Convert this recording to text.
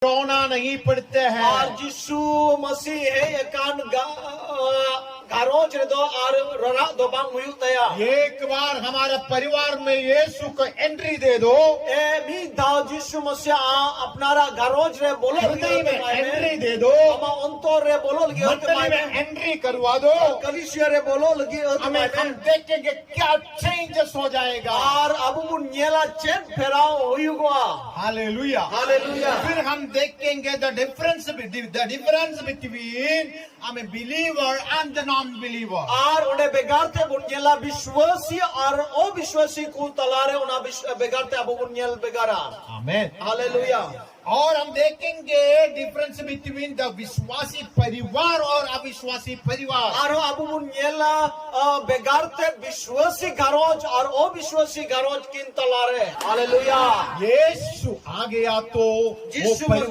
रोना नहीं पड़ते हैं। और यीशु मसीह है एकान घरों रे दो और ररा दो बांग हुई तया एक बार हमारे परिवार में यीशु को एंट्री दे दो। ए भी दाव यीशु मसीह अपनारा घरों रे बोलो हृदय में एंट्री दे दो। हम अंतर रे बोलो लगी मंडली में एंट्री करवा दो। कलिसिया रे बोलो लगी हमें हम देखेंगे क्या चेंजेस हो जाएगा। और अब मुन्नेला चेन फेराओ होयुगा। Hallelujah hallelujah. फिर हम देखेंगे the difference between believer and the non believer. और उन्हें बेगारते बुन्नेला विश्वासी और अविश्वासी को तलारे उन्हें बेगारते अब बुन्नेल बेगारा। आमीन। हालेलुया। और हम देखेंगे डिफरेंस बिटवीन द विश्वासी परिवार और अविश्वासी परिवार। और अब मुन्नेला बेगारते विश्वासी घरोज और अविश्वासी घरोज किन तलारे। हालेलुया। यीशु आ गया तो यीशु वो